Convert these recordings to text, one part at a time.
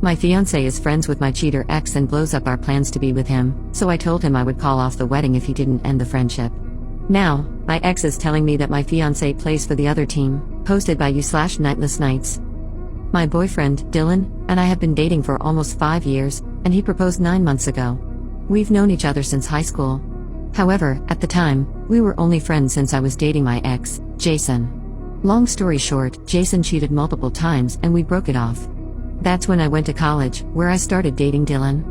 My fiancé is friends with my cheater ex and blows up our plans to be with him, so I told him I would call off the wedding if he didn't end the friendship. Now, my ex is telling me that my fiancé plays for the other team, posted by you/Nightless Nights. My boyfriend, Dylan, and I have been dating for almost 5 years, and he proposed 9 months ago. We've known each other since high school. However, at the time, we were only friends since I was dating my ex, Jason. Long story short, Jason cheated multiple times and we broke it off. That's when I went to college, where I started dating Dylan.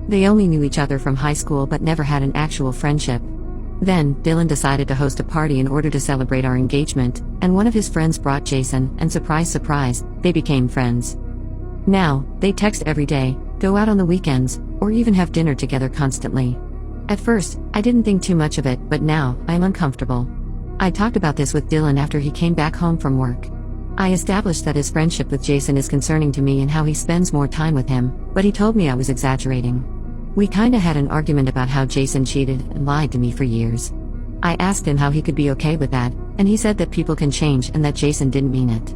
They only knew each other from high school but never had an actual friendship. Then, Dylan decided to host a party in order to celebrate our engagement, and one of his friends brought Jason, and surprise surprise, they became friends. Now, they text every day, go out on the weekends, or even have dinner together constantly. At first, I didn't think too much of it, but now, I am uncomfortable. I talked about this with Dylan after he came back home from work. I established that his friendship with Jason is concerning to me and how he spends more time with him, but he told me I was exaggerating. We kinda had an argument about how Jason cheated and lied to me for years. I asked him how he could be okay with that, and he said that people can change and that Jason didn't mean it.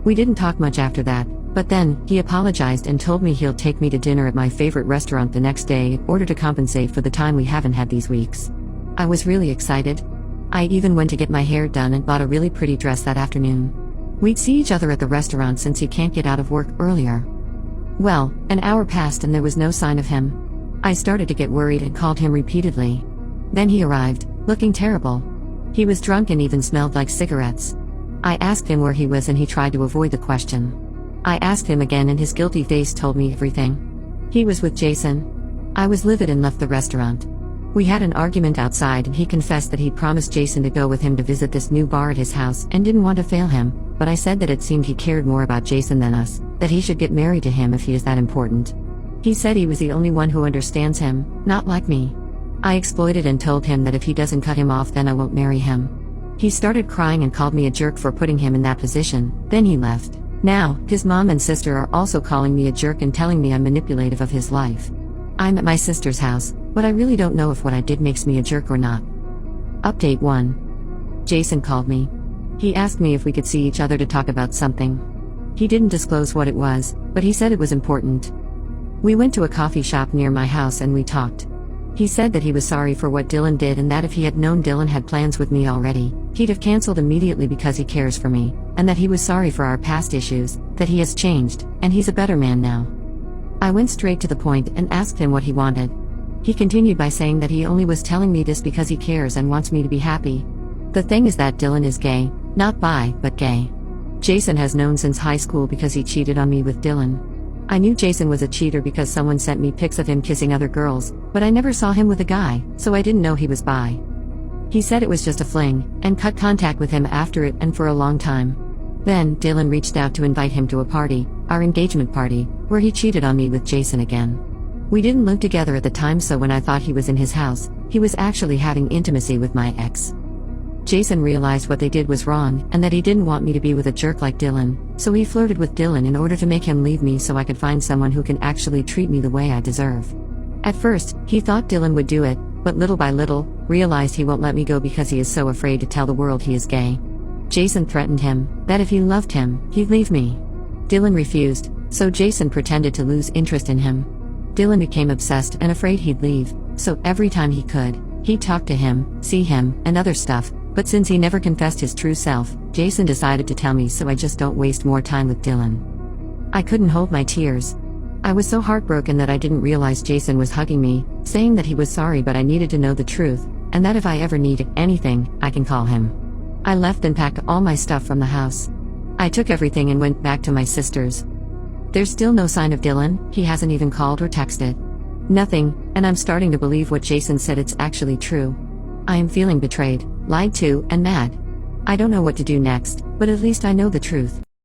We didn't talk much after that, but then, he apologized and told me he'll take me to dinner at my favorite restaurant the next day in order to compensate for the time we haven't had these weeks. I was really excited. I even went to get my hair done and bought a really pretty dress that afternoon. We'd see each other at the restaurant since he can't get out of work earlier. Well, an hour passed and there was no sign of him. I started to get worried and called him repeatedly. Then he arrived, looking terrible. He was drunk and even smelled like cigarettes. I asked him where he was and he tried to avoid the question. I asked him again and his guilty face told me everything. He was with Jason. I was livid and left the restaurant. We had an argument outside and he confessed that he'd promised Jason to go with him to visit this new bar at his house and didn't want to fail him, but I said that it seemed he cared more about Jason than us, that he should get married to him if he is that important. He said he was the only one who understands him, not like me. I exploited and told him that if he doesn't cut him off then I won't marry him. He started crying and called me a jerk for putting him in that position, then he left. Now, his mom and sister are also calling me a jerk and telling me I'm manipulative of his life. I'm at my sister's house, but I really don't know if what I did makes me a jerk or not. Update 1. Jason called me. He asked me if we could see each other to talk about something. He didn't disclose what it was, but he said it was important. We went to a coffee shop near my house and we talked. He said that he was sorry for what Dylan did and that if he had known Dylan had plans with me already, he'd have canceled immediately because he cares for me, and that he was sorry for our past issues, that he has changed, and he's a better man now. I went straight to the point and asked him what he wanted. He continued by saying that he only was telling me this because he cares and wants me to be happy. The thing is that Dylan is gay, not bi, but gay. Jason has known since high school because he cheated on me with Dylan. I knew Jason was a cheater because someone sent me pics of him kissing other girls, but I never saw him with a guy, so I didn't know he was bi. He said it was just a fling, and cut contact with him after it and for a long time. Then, Dylan reached out to invite him to a party, our engagement party, where he cheated on me with Jason again. We didn't live together at the time, so when I thought he was in his house, he was actually having intimacy with my ex. Jason realized what they did was wrong, and that he didn't want me to be with a jerk like Dylan, so he flirted with Dylan in order to make him leave me so I could find someone who can actually treat me the way I deserve. At first, he thought Dylan would do it, but little by little, realized he won't let me go because he is so afraid to tell the world he is gay. Jason threatened him, that if he loved him, he'd leave me. Dylan refused, so Jason pretended to lose interest in him. Dylan became obsessed and afraid he'd leave, so every time he could, he'd talk to him, see him, and other stuff, but since he never confessed his true self, Jason decided to tell me so I just don't waste more time with Dylan. I couldn't hold my tears. I was so heartbroken that I didn't realize Jason was hugging me, saying that he was sorry but I needed to know the truth, and that if I ever need anything, I can call him. I left and packed all my stuff from the house. I took everything and went back to my sister's. There's still no sign of Dylan, he hasn't even called or texted. Nothing, and I'm starting to believe what Jason said it's actually true. I am feeling betrayed, lied to, and mad. I don't know what to do next, but at least I know the truth.